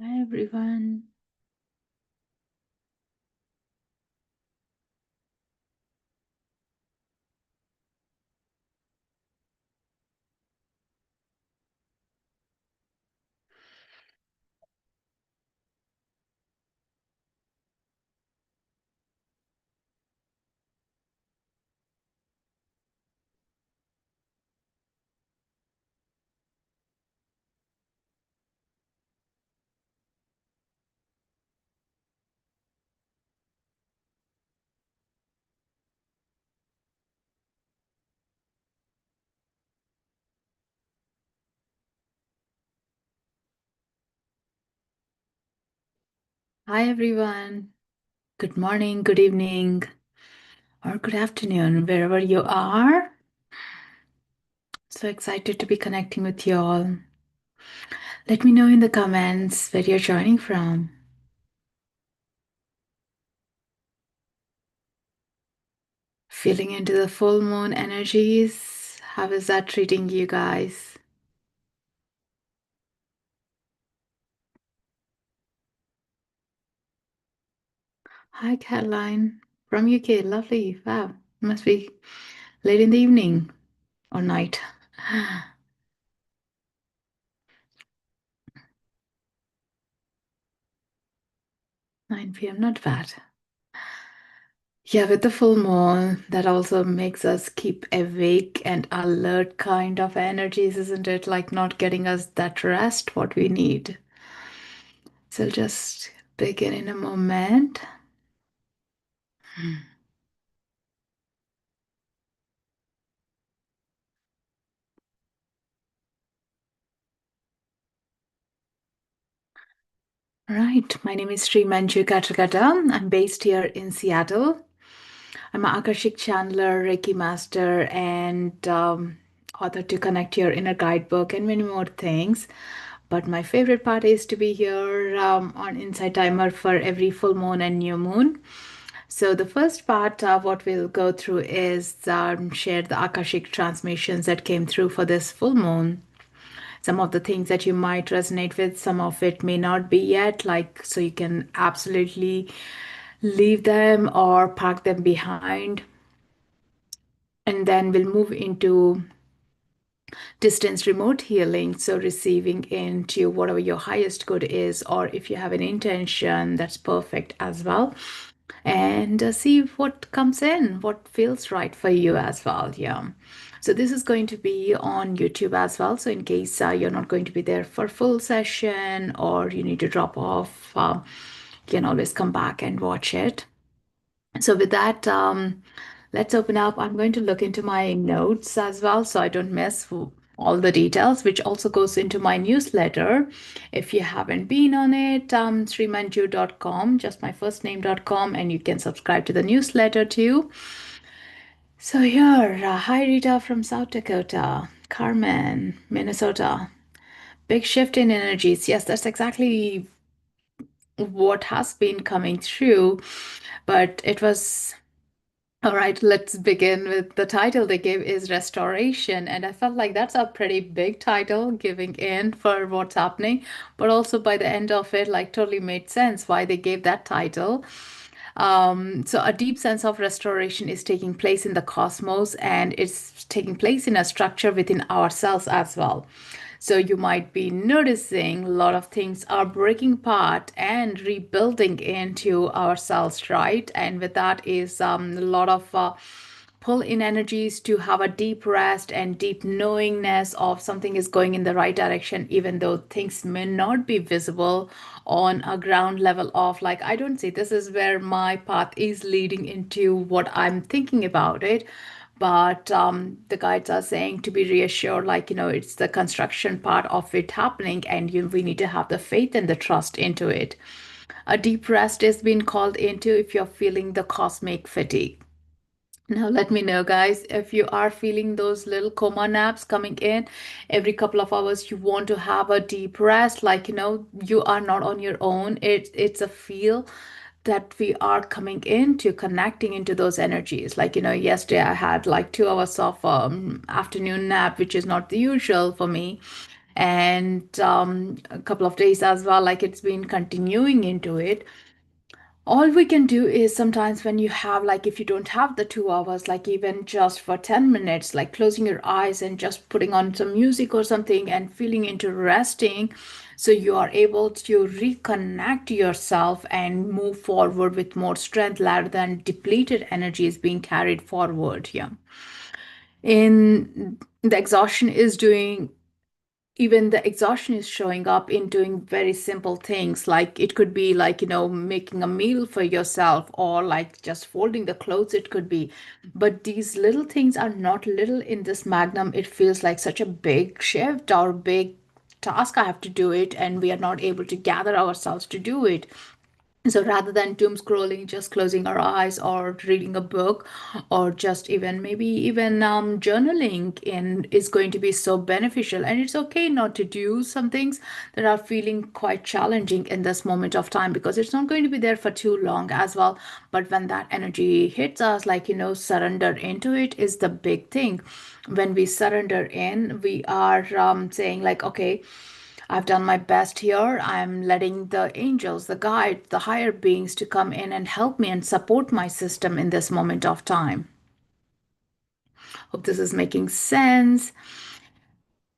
Hi everyone. Hi everyone. Good morning, good evening, or good afternoon, wherever you are. So excited to be connecting with you all. Let me know in the comments where you're joining from. Feeling into the full moon energies. How is that treating you guys? Hi Caroline from UK. Lovely. Wow. Must be late in the evening or night. 9 p.m. Not bad. Yeah, with the full moon, that also makes us keep awake and alert kind of energies, isn't it? Like not getting us that rest what we need. So I'll just begin in a moment. Right, my name is Srimanju Katragadda. I'm based here in Seattle. I'm an Akashic channeler, Reiki master, and author to Connect Your Inner Guidebook and many more things. But my favorite part is to be here on Insight Timer for every full moon and new moon. So the first part, what we'll go through is share the Akashic transmissions that came through for this full moon. Some of the things that you might resonate with, some of it may not be yet, like so you can absolutely leave them or park them behind. And then we'll move into distance remote healing. So receiving into whatever your highest good is, or if you have an intention, that's perfect as well. And see what comes in, what feels right for you as well. Yeah. So this is going to be on YouTube as well. So in case you're not going to be there for full session or you need to drop off, you can always come back and watch it. So with that, let's open up. I'm going to look into my notes as well so I don't miss all the details, which also goes into my newsletter. If you haven't been on it, srimanju.com, just my first name.com, and you can subscribe to the newsletter too. So here, hi Rita from South Dakota, Carmen, Minnesota. Big shift in energies. Yes, that's exactly what has been coming through, but it was all right, let's begin with the title they gave is Restoration. And I felt like that's a pretty big title giving in for what's happening. But also by the end of it, like totally made sense why they gave that title. So a deep sense of restoration is taking place in the cosmos and it's taking place in a structure within ourselves as well. So you might be noticing a lot of things are breaking apart and rebuilding into ourselves, right? And with that is a lot of pull in energies to have a deep rest and deep knowingness of something is going in the right direction, even though things may not be visible on a ground level of like, I don't see this is where my path is leading into what I'm thinking about it. But the guides are saying to be reassured, like, it's the construction part of it happening, and we need to have the faith and the trust into it. A deep rest is being called into if you're feeling the cosmic fatigue. Now, let me know, guys, if you are feeling those little coma naps coming in every couple of hours, you want to have a deep rest, like, you are not on your own. It's a feel that we are coming into connecting into those energies. Like, yesterday I had like 2 hours of afternoon nap, which is not the usual for me. and a couple of days as well, like it's been continuing into it. All we can do is sometimes when you have, like, if you don't have the 2 hours, like even just for 10 minutes, like closing your eyes and just putting on some music or something and feeling into resting. So you are able to reconnect yourself and move forward with more strength rather than depleted energy is being carried forward. Yeah. In the exhaustion is doing even the exhaustion is showing up in doing very simple things, like it could be like making a meal for yourself, or like just folding the clothes, it could be. But these little things are not little in this magnum. It feels like such a big shift or big task. I have to do it, and we are not able to gather ourselves to do it. So rather than doom scrolling, just closing our eyes or reading a book, or just even maybe even journaling in is going to be so beneficial. And it's okay not to do some things that are feeling quite challenging in this moment of time, because it's not going to be there for too long as well. But when that energy hits us, like, surrender into it is the big thing. When we surrender in, we are saying like, okay, I've done my best here. I'm letting the angels, the guides, the higher beings to come in and help me and support my system in this moment of time. Hope this is making sense.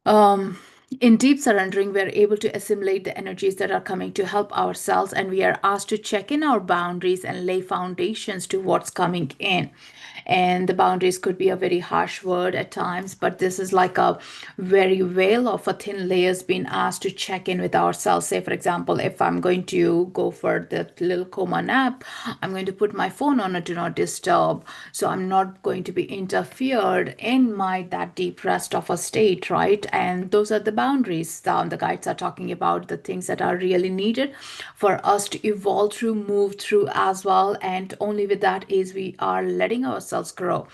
Um, in deep surrendering, we're able to assimilate the energies that are coming to help ourselves, and we are asked to check in our boundaries and lay foundations to what's coming in. And the boundaries could be a very harsh word at times, but this is like a very veil of a thin layers being asked to check in with ourselves. Say, for example, if I'm going to go for the little coma nap, I'm going to put my phone on a do not disturb. So I'm not going to be interfered in my that deep rest of a state, right? And those are the boundaries. The guides are talking about the things that are really needed for us to evolve through, move through as well. And only with that is we are letting ourselves grow.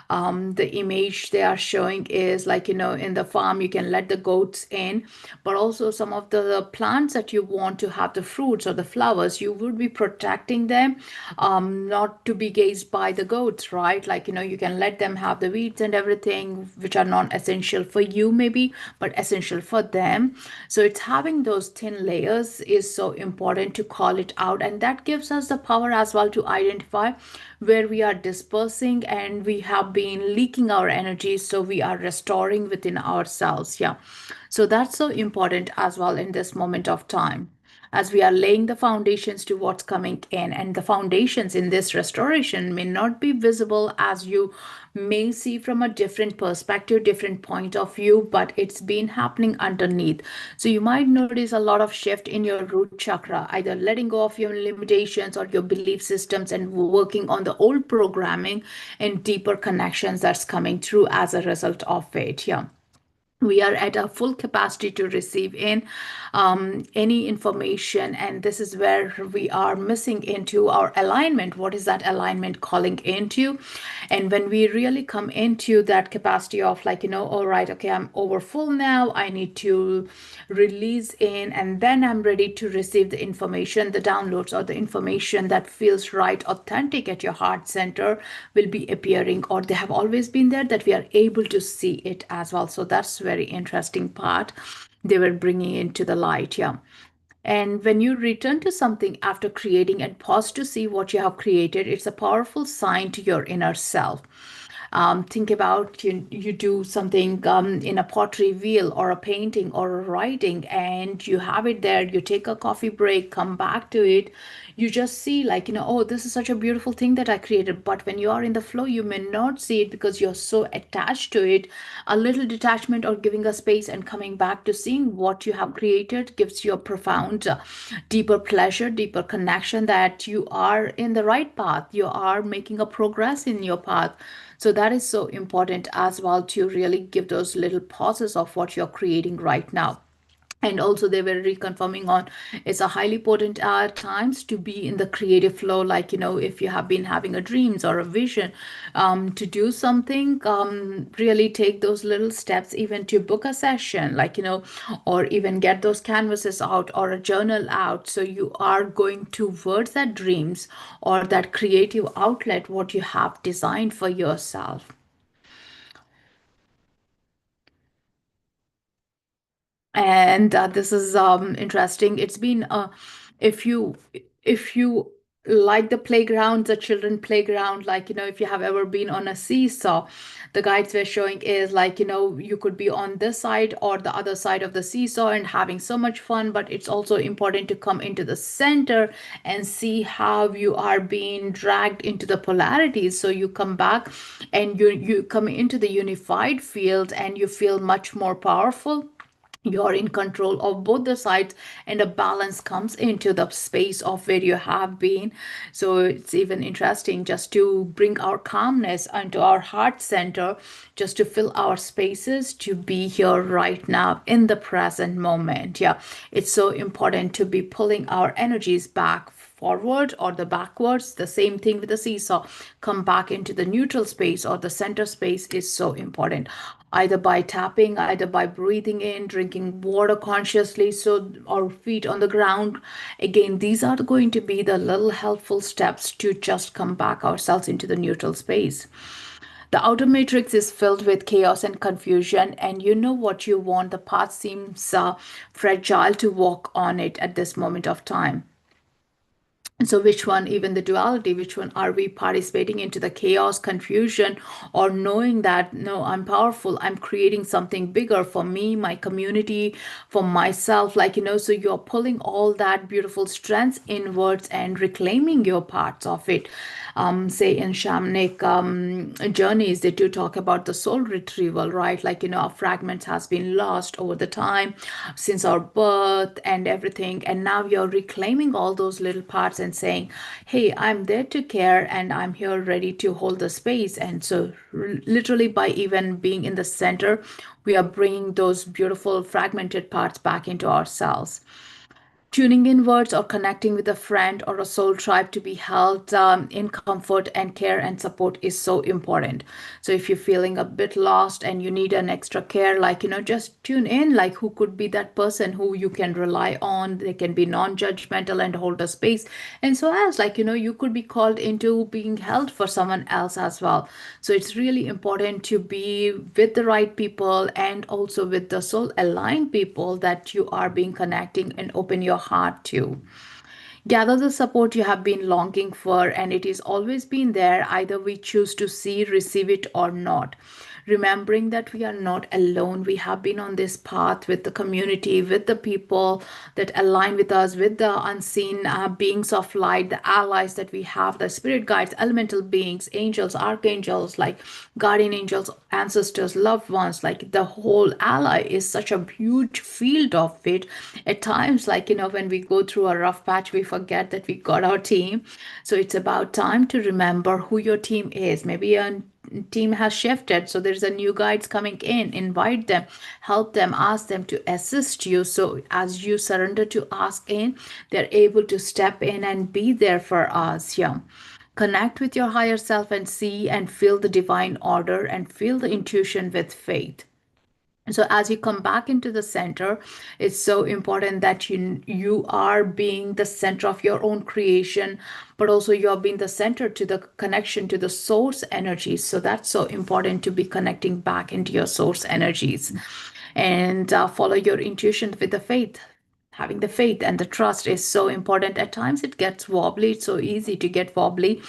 The image they are showing is like, in the farm, you can let the goats in, but also some of the plants that you want to have the fruits or the flowers, you would be protecting them, not to be gazed by the goats, right? Like, you can let them have the weeds and everything, which are non essential for you, maybe, but essential for them. So it's having those thin layers is so important to call it out. And that gives us the power as well to identify where we are dispersing and we have been leaking our energy. So we are restoring within ourselves. Yeah. So that's so important as well in this moment of time, as we are laying the foundations to what's coming in. And the foundations in this restoration may not be visible, as you may see from a different perspective, different point of view, but it's been happening underneath. So you might notice a lot of shift in your root chakra, either letting go of your limitations or your belief systems and working on the old programming and deeper connections that's coming through as a result of it. Yeah, we are at a full capacity to receive in any information, and this is where we are missing into our alignment. What is that alignment calling into? And when we really come into that capacity of like, all right, okay, I'm over full now, I need to release in, and then I'm ready to receive the information, the downloads or the information that feels right, authentic at your heart center will be appearing, or they have always been there, that we are able to see it as well. So that's very interesting part they were bringing into the light. Yeah. And when you return to something after creating and pause to see what you have created, it's a powerful sign to your inner self. Think about you do something in a pottery wheel or a painting or a writing, and you have it there. You take a coffee break, come back to it. You just see, like, oh, this is such a beautiful thing that I created. But when you are in the flow, you may not see it because you're so attached to it. A little detachment or giving a space and coming back to seeing what you have created gives you a profound, deeper pleasure, deeper connection that you are in the right path. You are making a progress in your path. So that is so important as well, to really give those little pauses of what you're creating right now. And also they were reconfirming on, it's a highly potent times to be in the creative flow. Like, if you have been having a dreams or a vision to do something, really take those little steps, even to book a session, like, or even get those canvases out or a journal out. So you are going towards that dreams or that creative outlet, what you have designed for yourself. And this is interesting. It's been if you if you like the playground, the children playground, like if you have ever been on a seesaw, the guides were showing is like you could be on this side or the other side of the seesaw and having so much fun, but it's also important to come into the center and see how you are being dragged into the polarities. So you come back and you come into the unified field and you feel much more powerful. You're in control of both the sides, and a balance comes into the space of where you have been. So it's even interesting just to bring our calmness into our heart center, just to fill our spaces, to be here right now in the present moment. Yeah, it's so important to be pulling our energies back forward or the backwards. The same thing with the seesaw. Come back into the neutral space or the center space is so important, either by tapping, either by breathing in, drinking water consciously, so our feet on the ground. Again, these are going to be the little helpful steps to just come back ourselves into the neutral space. The outer matrix is filled with chaos and confusion, and you know what you want. The path seems fragile to walk on it at this moment of time. So which one, even the duality, which one are we participating into, the chaos, confusion, or knowing that no, I'm powerful, I'm creating something bigger for me, my community, for myself, like so you're pulling all that beautiful strengths inwards and reclaiming your parts of it. Say in shamanic journeys, they do talk about the soul retrieval, right? Like our fragments has been lost over the time since our birth and everything, and now you're reclaiming all those little parts and saying, hey, I'm there to care and I'm here ready to hold the space. And so literally by even being in the center, we are bringing those beautiful fragmented parts back into ourselves. Tuning inwards or connecting with a friend or a soul tribe to be held in comfort and care and support is so important. So if you're feeling a bit lost and you need an extra care, like just tune in, like who could be that person who you can rely on. They can be non-judgmental and hold a space. And so as like you could be called into being held for someone else as well. So it's really important to be with the right people and also with the soul aligned people that you are being connecting and open your heart to. Gather the support you have been longing for, and it is always been there. Either we choose to see, receive it, or not. Remembering that we are not alone. We have been on this path with the community, with the people that align with us, with the unseen beings of light, the allies that we have, the spirit guides, elemental beings, angels, archangels, like guardian angels, ancestors, loved ones. Like the whole ally is such a huge field of it. At times, like when we go through a rough patch, we forget that we got our team. So it's about time to remember who your team is. Maybe a team has shifted, so there's a new guides coming in. Invite them, help them, ask them to assist you. So as you surrender to ask in, they're able to step in and be there for us. Yeah, connect with your higher self and see and feel the divine order and feel the intuition with faith. So as you come back into the center, it's so important that you are being the center of your own creation, but also you're being the center to the connection to the source energies. So that's so important, to be connecting back into your source energies, and follow your intuition with the faith. Having the faith and the trust is so important. At times it gets wobbly. It's so easy to get wobbly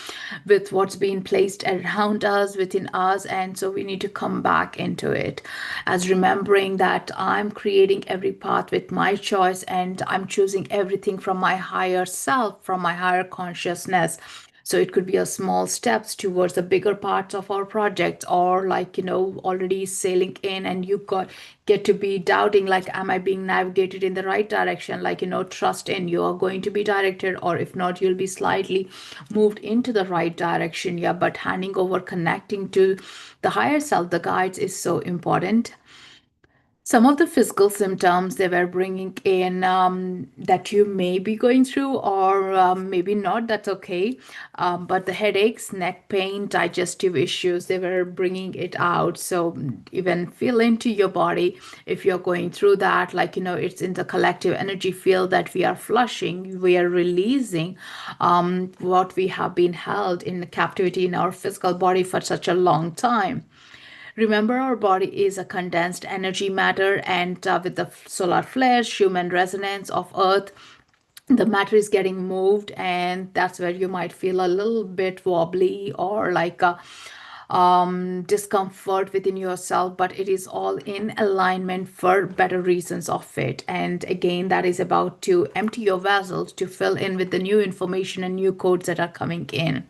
with what's being placed around us, within us. And so we need to come back into it as remembering that I'm creating every path with my choice, and I'm choosing everything from my higher self, from my higher consciousness. So it could be a small steps towards the bigger parts of our project, or like already sailing in, and you get to be doubting, like, am I being navigated in the right direction? Like trust in, you are going to be directed, or if not, you'll be slightly moved into the right direction. Yeah, but handing over, connecting to the higher self, the guides, is so important. Some of the physical symptoms they were bringing in, that you may be going through, or maybe not, that's okay. But the headaches, neck pain, digestive issues, they were bringing it out. So even feel into your body if you're going through that. Like, it's in the collective energy field that we are flushing, we are releasing what we have been held in captivity in our physical body for such a long time. Remember, our body is a condensed energy matter, and with the solar flares, human resonance of Earth, the matter is getting moved, and that's where you might feel a little bit wobbly or like a discomfort within yourself, but it is all in alignment for better reasons of it. And again, that is about to empty your vessels to fill in with the new information and new codes that are coming in.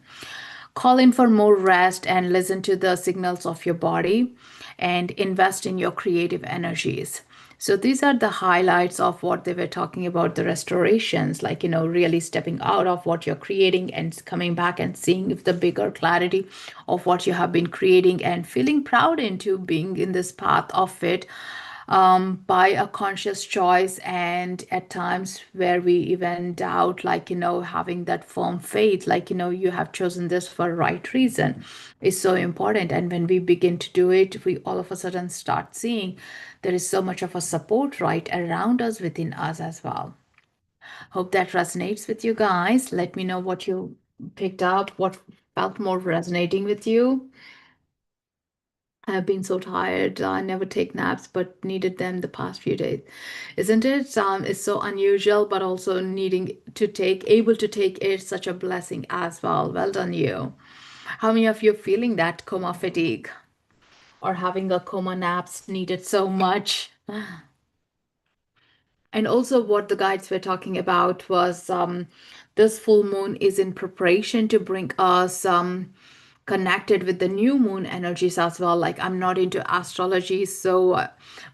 Call in for more rest and listen to the signals of your body and invest in your creative energies. So these are the highlights of what they were talking about, the restorations, like, really stepping out of what you're creating and coming back and seeing if the bigger clarity of what you have been creating and feeling proud into being in this path of it, by a conscious choice. And at times where we even doubt, like, having that firm faith, like, you have chosen this for right reason, is so important. And when we begin to do it, we all of a sudden start seeing there is so much of a support right around us, within us as well. Hope that resonates with you guys. Let me know what you picked up, what felt more resonating with you. I've been so tired. I never take naps, but needed them the past few days. Isn't it? It's so unusual, but also needing to take, able to take it, such a blessing as well. Well done, you. How many of you feeling that coma fatigue or having a coma naps needed so much? And also, what the guides were talking about was this full moon is in preparation to bring us connected with the new moon energies as well. Like, I'm not into astrology, so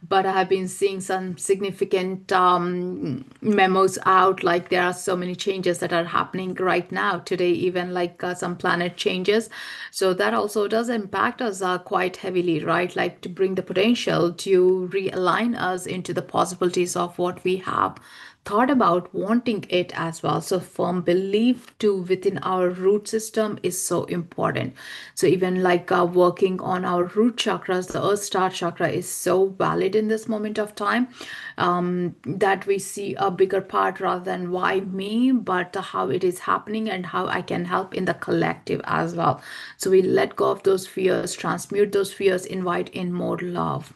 but I have been seeing some significant memos out. Like, there are so many changes that are happening right now today, even like some planet changes. So that also does impact us quite heavily, right? Like, to bring the potential to realign us into the possibilities of what we have thought about wanting it as well. So firm belief to within our root system is so important. So even like working on our root chakras, the earth star chakra is so valid in this moment of time, that we see a bigger part rather than why me, but how it is happening and how I can help in the collective as well. So we let go of those fears, transmute those fears, invite in more love.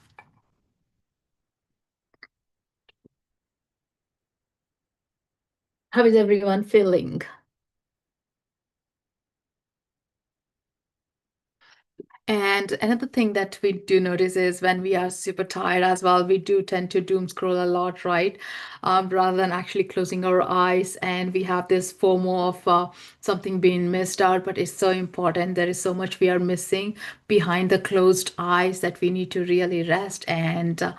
How is everyone feeling? And another thing that we do notice is when we are super tired as well, we do tend to doom scroll a lot, right? Rather than actually closing our eyes. And we have this FOMO of something being missed out, but it's so important. There is so much we are missing behind the closed eyes that we need to really rest and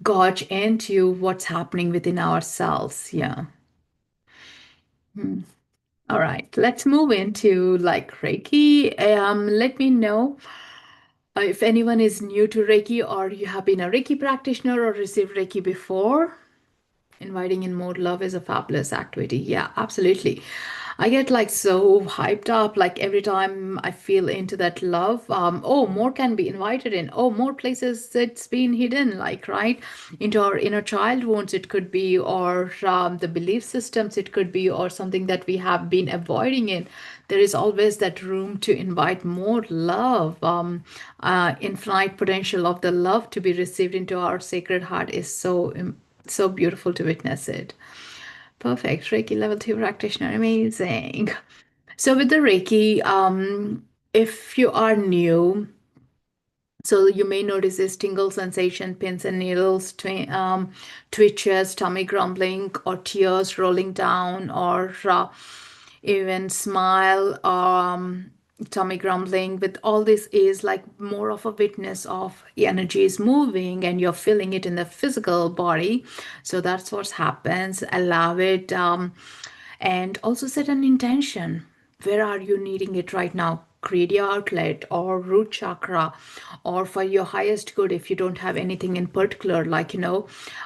gauge into what's happening within ourselves. Yeah. Hmm. All right, let's move into like Reiki. Let me know if anyone is new to Reiki or you have been a Reiki practitioner or received Reiki before. Inviting in more love is a fabulous activity. Yeah, absolutely. I get like so hyped up like every time I feel into that love. Oh, more can be invited in. Oh, more places it's been hidden, like, right? Into our inner child wounds, it could be, or the belief systems, it could be, or something that we have been avoiding in. There is always that room to invite more love. Infinite potential of the love to be received into our sacred heart is so beautiful to witness it. Perfect. Reiki level 2 practitioner. Amazing. So with the Reiki, if you are new, so you may notice this tingle sensation, pins and needles, twitches, tummy grumbling, or tears rolling down, or even smile, tummy grumbling. With all this is like more of a witness of the energy is moving and you're feeling it in the physical body. So that's what happens. Allow it, and also set an intention. Where are you needing it right now? Create your outlet or root chakra, or for your highest good if you don't have anything in particular, like,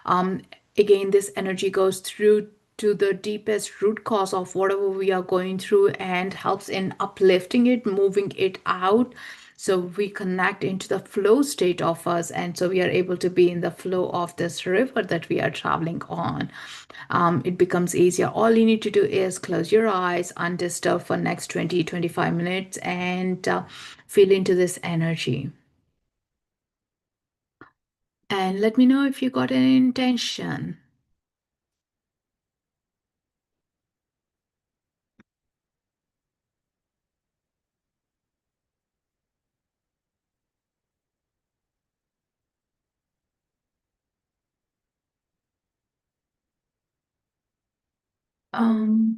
um, again, this energy goes through to the deepest root cause of whatever we are going through and helps in uplifting it, moving it out. So we connect into the flow state of us, and so we are able to be in the flow of this river that we are traveling on. It becomes easier. All you need to do is close your eyes undisturbed for next 20-25 minutes and feel into this energy. And let me know if you got an intention.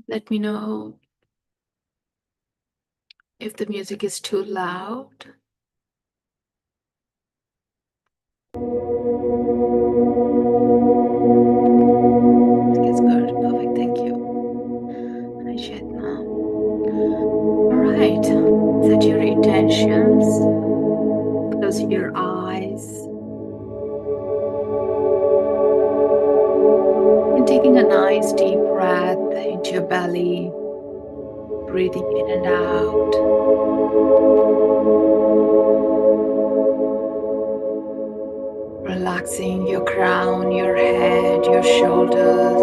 Let me know if the music is too loud. It's good. Perfect. Thank you. Hi, Chetna. All right. Set your intentions. Close your eyes. And taking a nice deep breath into your belly. Breathing in and out. Relaxing your crown, your head, your shoulders.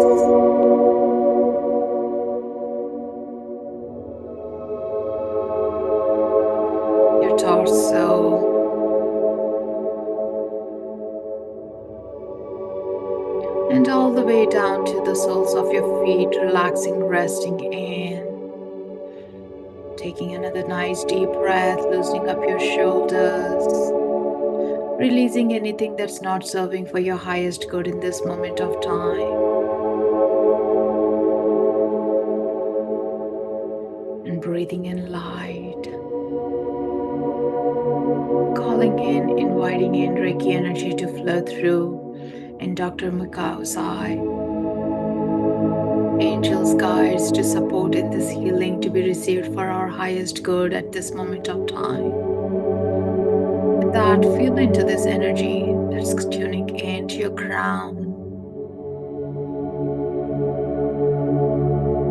Your torso. And all the way down to the soles of your feet, relaxing, resting in. Taking another nice deep breath, loosening up your shoulders. Releasing anything that's not serving for your highest good in this moment of time. And breathing in light. Calling in, inviting in Reiki energy to flow through. And Dr. Mikao's eye. Angels, guides to support in this healing to be received for our highest good at this moment of time. With that, feel into this energy that's tuning into your crown.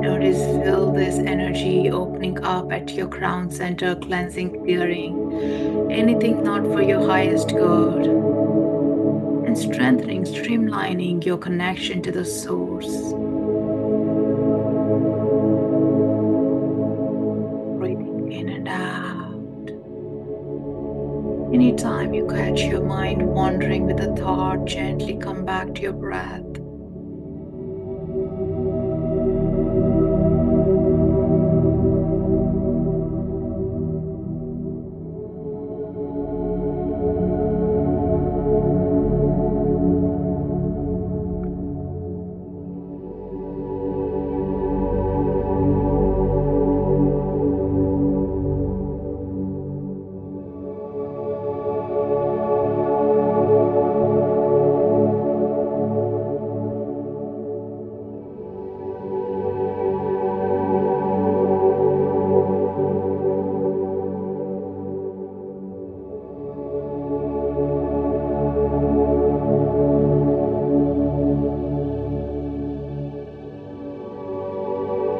Notice, feel this energy opening up at your crown center, cleansing, clearing anything not for your highest good, and strengthening, streamlining your connection to the source. Breathing in and out. Anytime you catch your mind wandering with a thought, gently come back to your breath.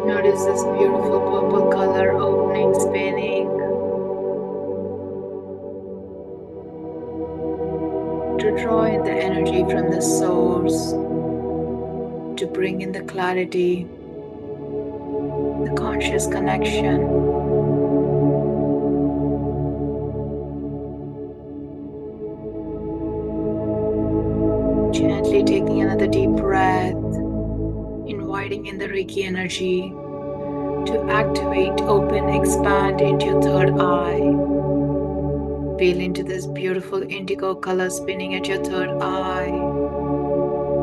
Notice this beautiful purple color opening, spinning to draw in the energy from the source, to bring in the clarity, the conscious connection. Gently taking another deep breath, inviting in the Reiki energy to activate, open, expand into your third eye. Feel into this beautiful indigo color spinning at your third eye,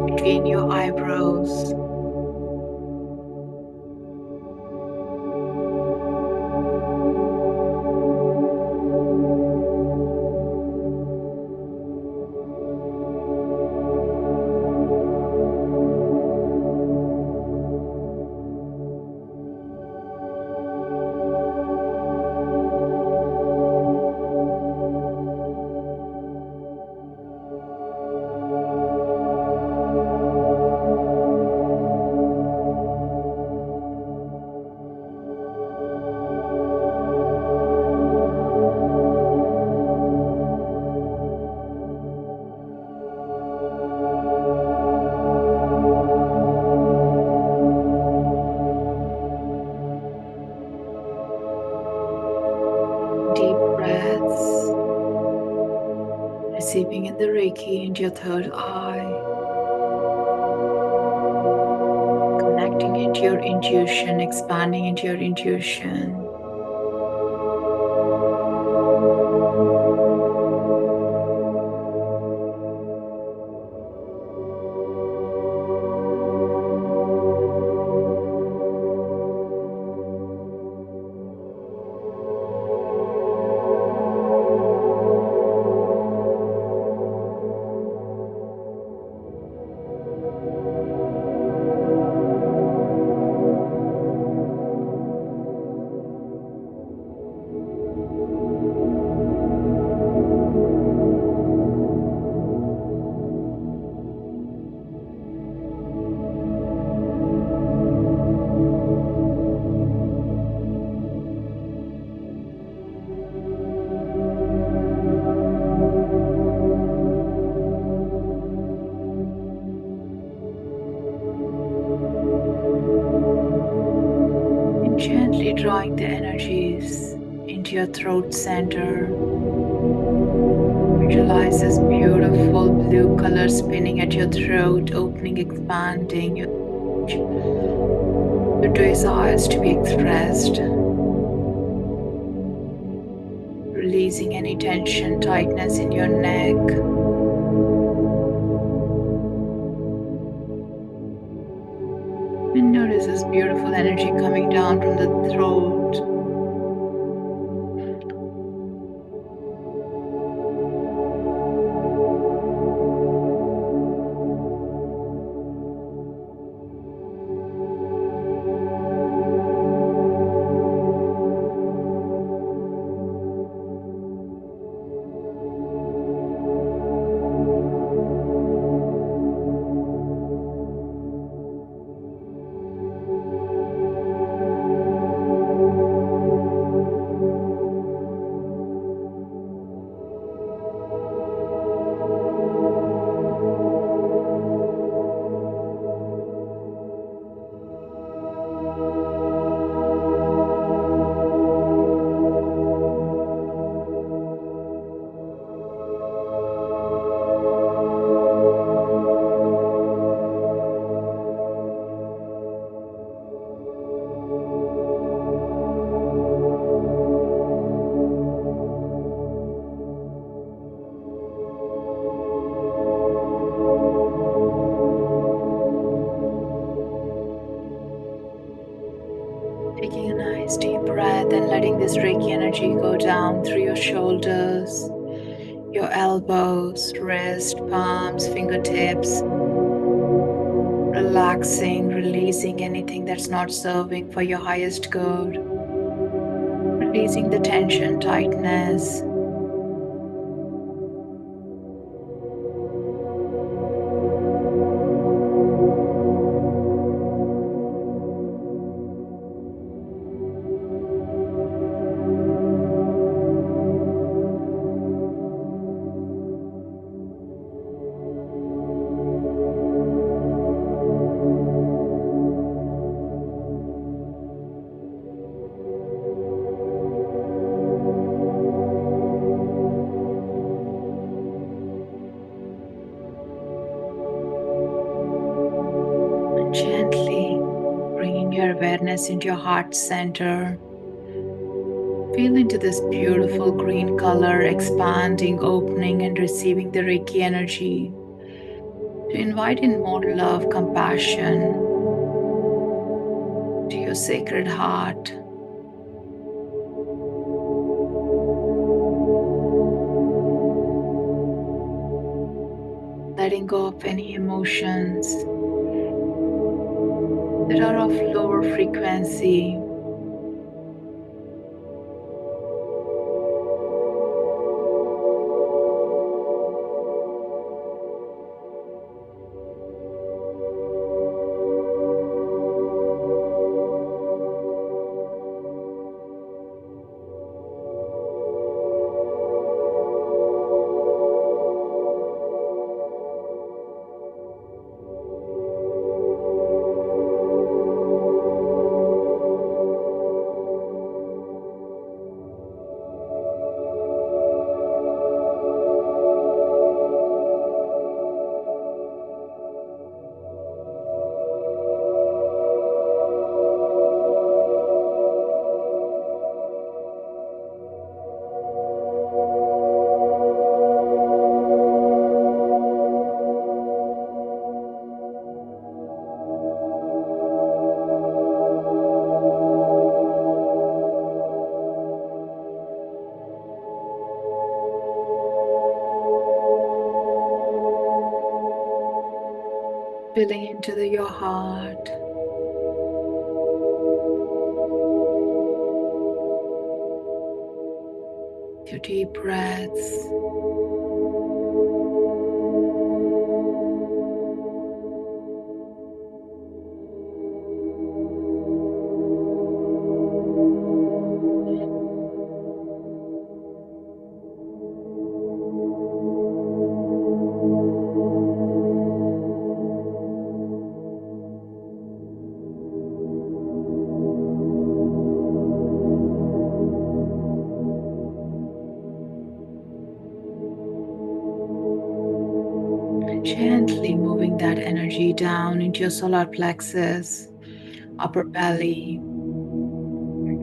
between your eyebrows. Receiving in the Reiki into your third eye, connecting into your intuition, expanding into your intuition. Gently drawing the energies into your throat center. Visualize this beautiful blue color spinning at your throat, opening, expanding your desires to be expressed. Releasing any tension, tightness in your neck. And notice this beautiful energy coming down from the throat. Taking a nice deep breath and letting this Reiki energy go down through your shoulders, your elbows, wrist, palms, fingertips, relaxing, releasing anything that's not serving for your highest good, releasing the tension, tightness. Gently bringing your awareness into your heart center. Feel into this beautiful green color expanding, opening, and receiving the Reiki energy to invite in more love, compassion to your sacred heart. Letting go of any emotions that are of lower frequency. Feeling into your heart. Your deep breaths. Gently moving that energy down into your solar plexus, upper belly.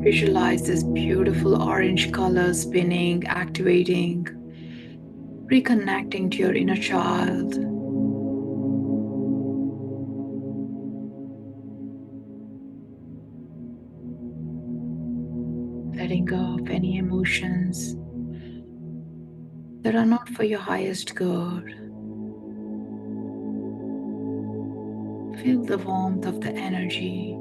Visualize this beautiful orange color spinning, activating, reconnecting to your inner child. Letting go of any emotions that are not for your highest good. Feel the warmth of the energy.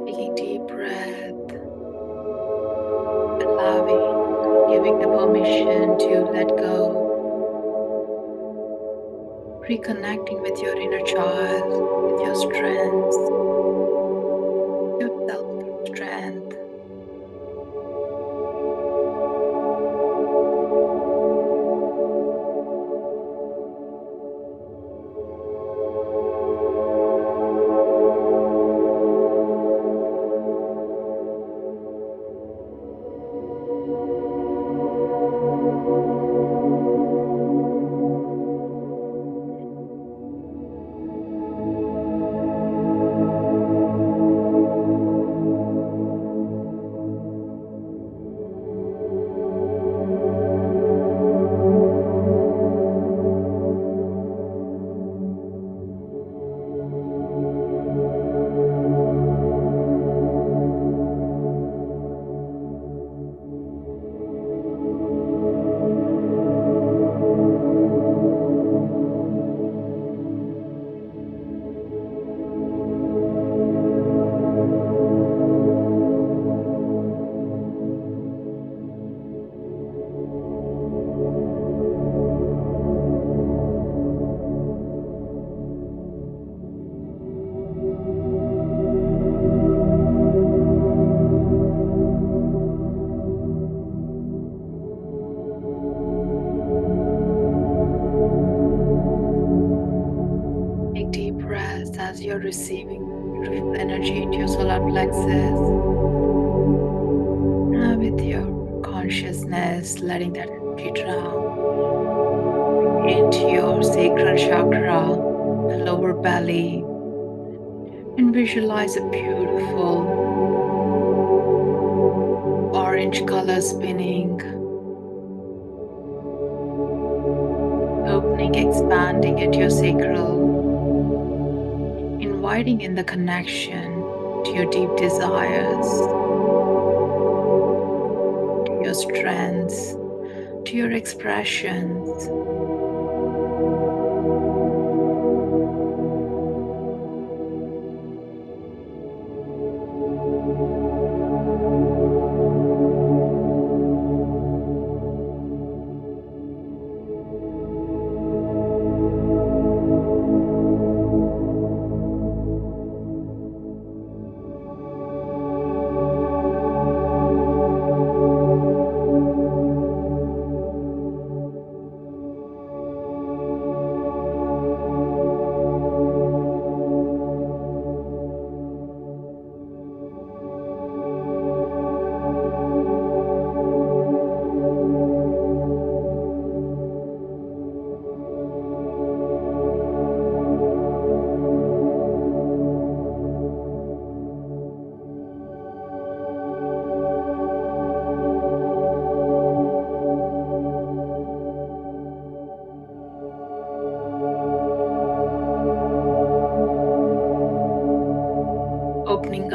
Taking deep breath, allowing, giving the permission to let go, reconnecting with your inner child, with your strengths, your self-strength. Take deep breaths as you're receiving beautiful energy into your solar plexus. Now with your consciousness, letting that energy drown into your sacral chakra, the lower belly, and visualize a beautiful orange color spinning, opening, expanding at your sacral, inviting in the connection to your deep desires, to your strengths, to your expressions.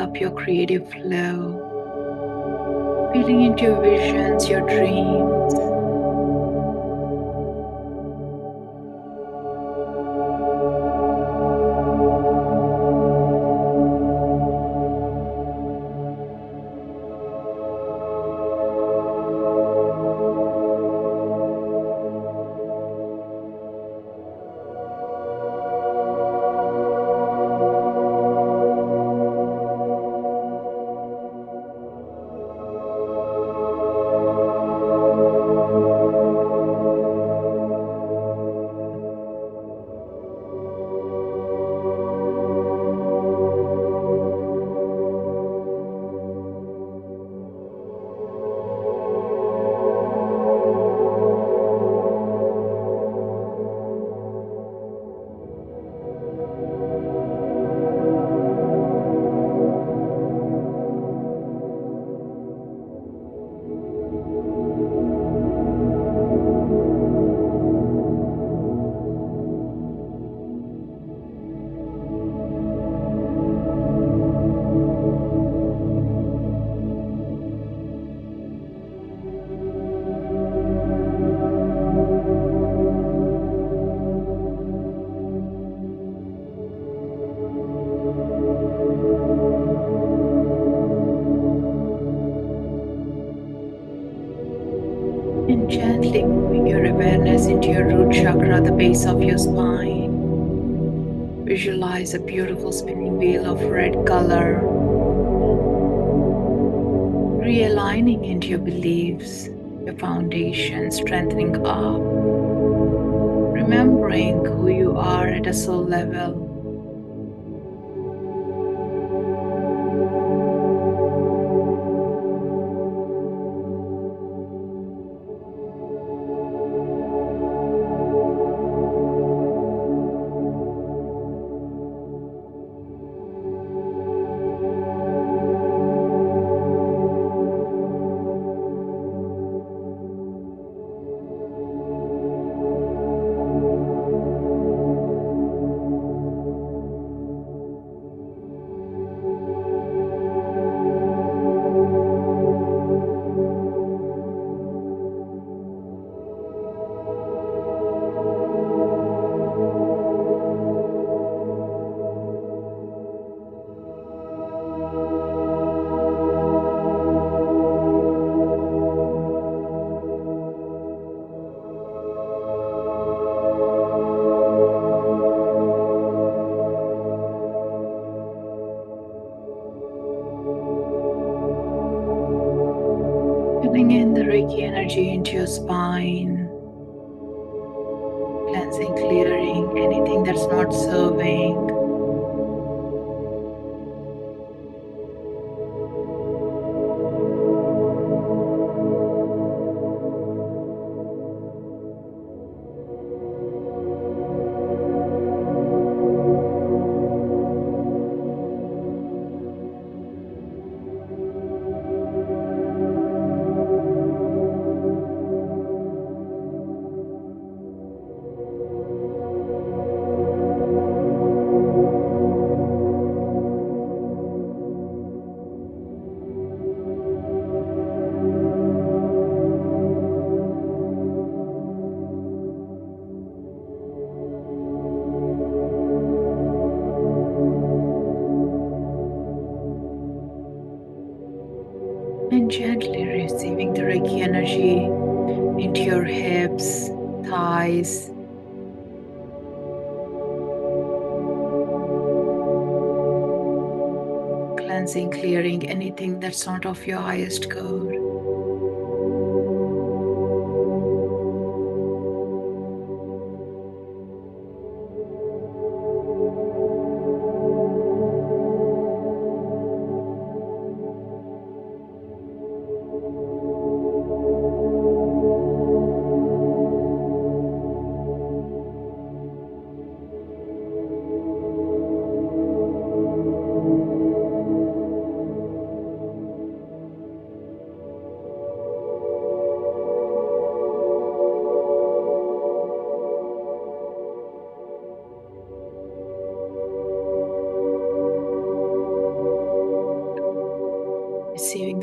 up your creative flow, feeling into your visions, your dreams. And gently moving your awareness into your root chakra, the base of your spine. Visualize a beautiful spinning wheel of red color, realigning into your beliefs, your foundation, strengthening up, remembering who you are at a soul level. Bring in the Reiki energy into your spine, cleansing, clearing anything that's not serving. And gently receiving the Reiki energy into your hips, thighs, cleansing, clearing anything that's not of your highest good.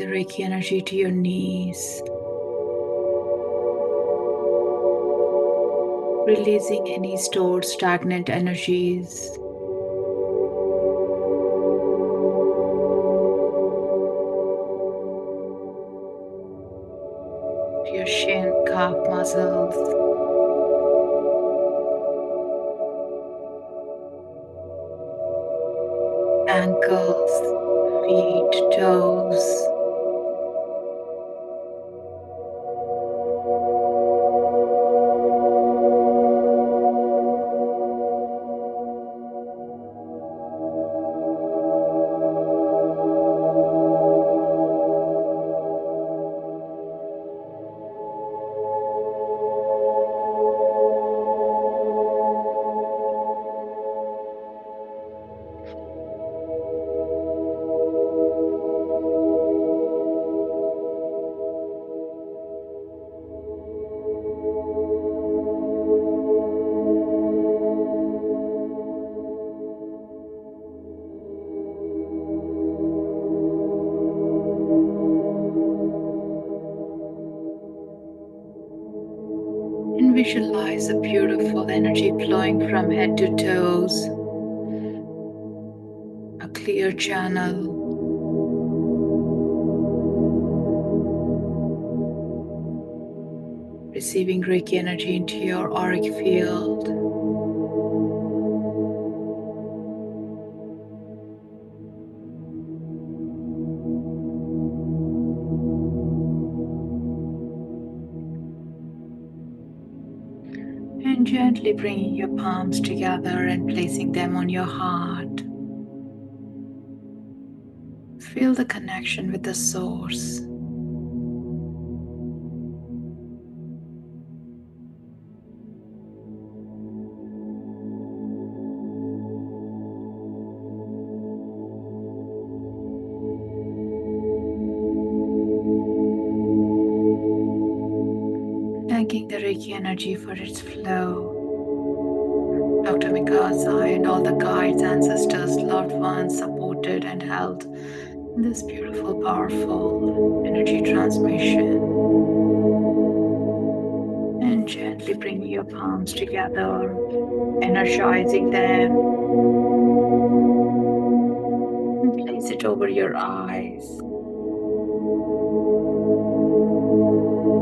the Reiki energy to your knees, releasing any stored stagnant energies. To your shin, calf muscles, ankles, feet, toes. And visualize a beautiful energy flowing from head to toes, a clear channel, receiving Reiki energy into your auric field. And gently bringing your palms together and placing them on your heart. Feel the connection with the source. Thanking the Reiki energy for its flow. Dr. Mikasa and all the guides, ancestors, loved ones supported and held this beautiful, powerful energy transmission. And gently bringing your palms together, energizing them. And place it over your eyes.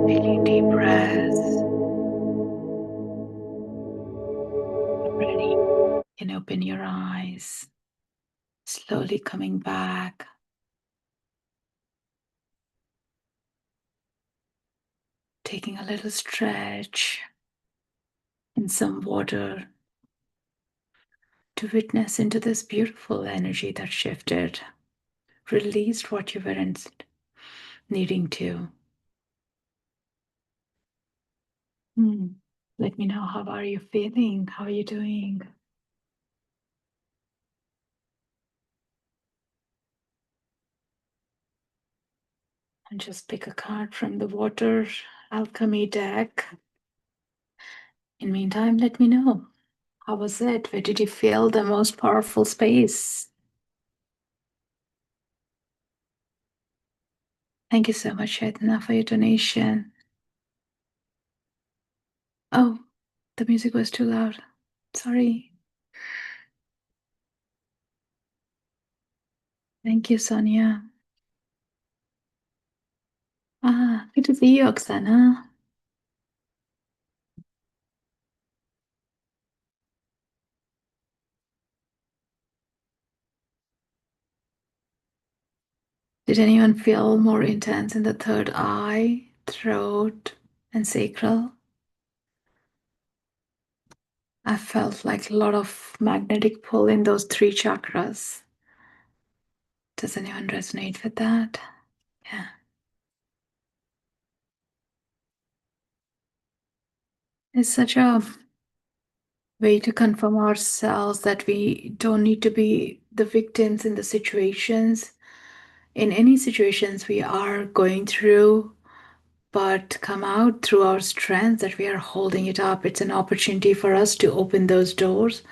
Taking deep breaths. Ready. You can open your eyes. Slowly coming back. Taking a little stretch in some water to witness into this beautiful energy that shifted, released what you weren't needing to. Let me know, how are you feeling? How are you doing? And just pick a card from the water alchemy deck. In meantime, let me know. How was it? Where did you feel the most powerful space? Thank you so much, Chaitanya, for your donation. Oh, the music was too loud. Sorry. Thank you, Sonia. Good to see you, Oksana. Did anyone feel more intense in the third eye, throat, and sacral? I felt like a lot of magnetic pull in those three chakras. Does anyone resonate with that? Yeah. It's such a way to confirm ourselves that we don't need to be the victims in the situations. In any situations we are going through, but come out through our strength, that we are holding it up. It's an opportunity for us to open those doors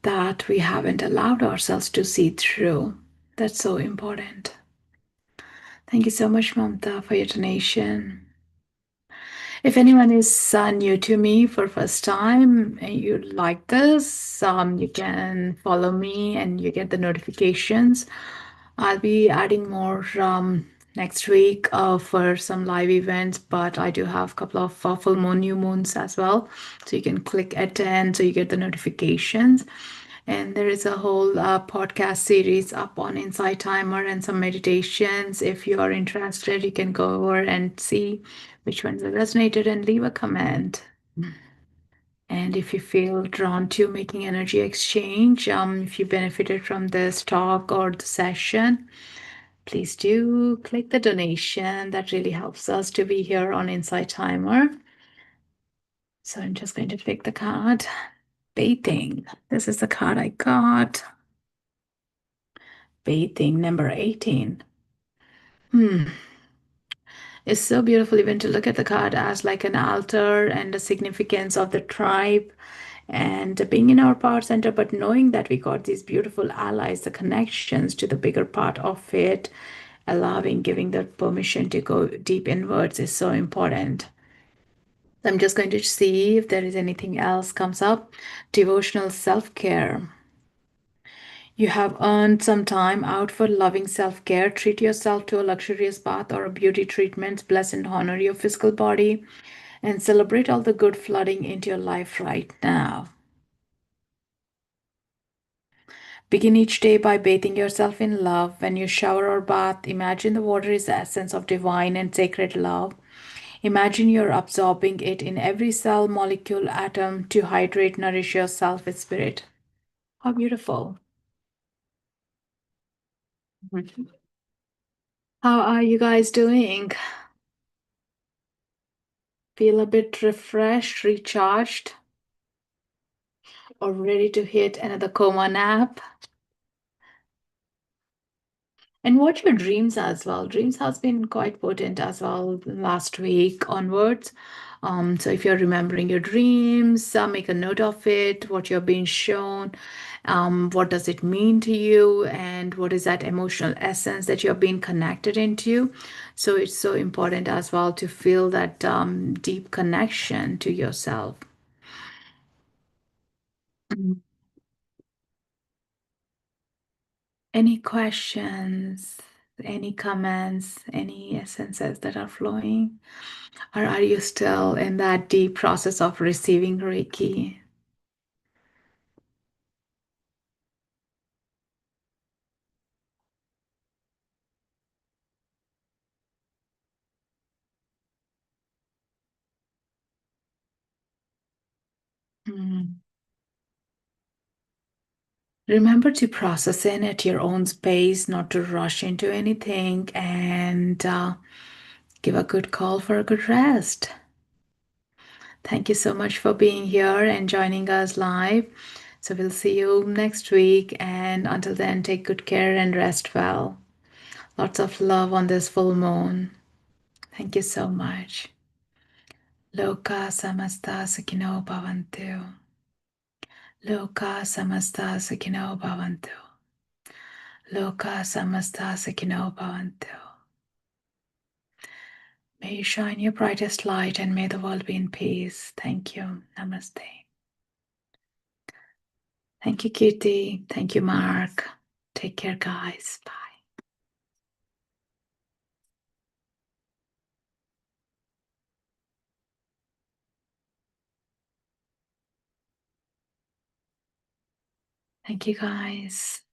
that we haven't allowed ourselves to see through. That's so important. Thank you so much, Mamta, for your donation. If anyone is new to me for first time and you like this, you can follow me and you get the notifications. I'll be adding more next week for some live events, but I do have a couple of full moon, new moons as well. So you can click attend so you get the notifications. And there is a whole podcast series up on Insight Timer and some meditations. If you are interested, you can go over and see which ones have resonated and leave a comment. And if you feel drawn to making energy exchange, if you benefited from this talk or the session, please do click the donation. That really helps us to be here on Insight Timer. So I'm just going to pick the card. Bathing. This is the card I got. Bathing number 18. Hmm. It's so beautiful even to look at the card as like an altar and the significance of the tribe and being in our power center, but knowing that we got these beautiful allies, the connections to the bigger part of it, allowing, giving the permission to go deep inwards is so important. I'm just going to see if there is anything else comes up. Devotional self-care. You have earned some time out for loving self care. Treat yourself to a luxurious bath or a beauty treatment. Bless and honor your physical body and celebrate all the good flooding into your life right now. Begin each day by bathing yourself in love. When you shower or bath, imagine the water is the essence of divine and sacred love. Imagine you're absorbing it in every cell, molecule, atom to hydrate, nourish yourself with spirit. How beautiful. How are you guys doing? Feel a bit refreshed, recharged, or ready to hit another coma nap? And watch your dreams as well. Dreams has been quite potent as well last week onwards. So if you're remembering your dreams, make a note of it, what you're being shown, what does it mean to you, and what is that emotional essence that you're being connected into. So it's so important as well to feel that deep connection to yourself. Mhm. Any questions, any comments, any essences that are flowing? Or are you still in that deep process of receiving Reiki? Mm. Remember to process in at your own space, not to rush into anything, and give a good call for a good rest. Thank you so much for being here and joining us live. So we'll see you next week. And until then, take good care and rest well. Lots of love on this full moon. Thank you so much. Loka samasta sukhino bhavantu. Loka samasta sukhino bhavantu. Loka samasta sukhino bhavantu. May you shine your brightest light and may the world be in peace. Thank you. Namaste. Thank you, Kitty. Thank you, Mark. Take care, guys. Bye. Thank you, guys.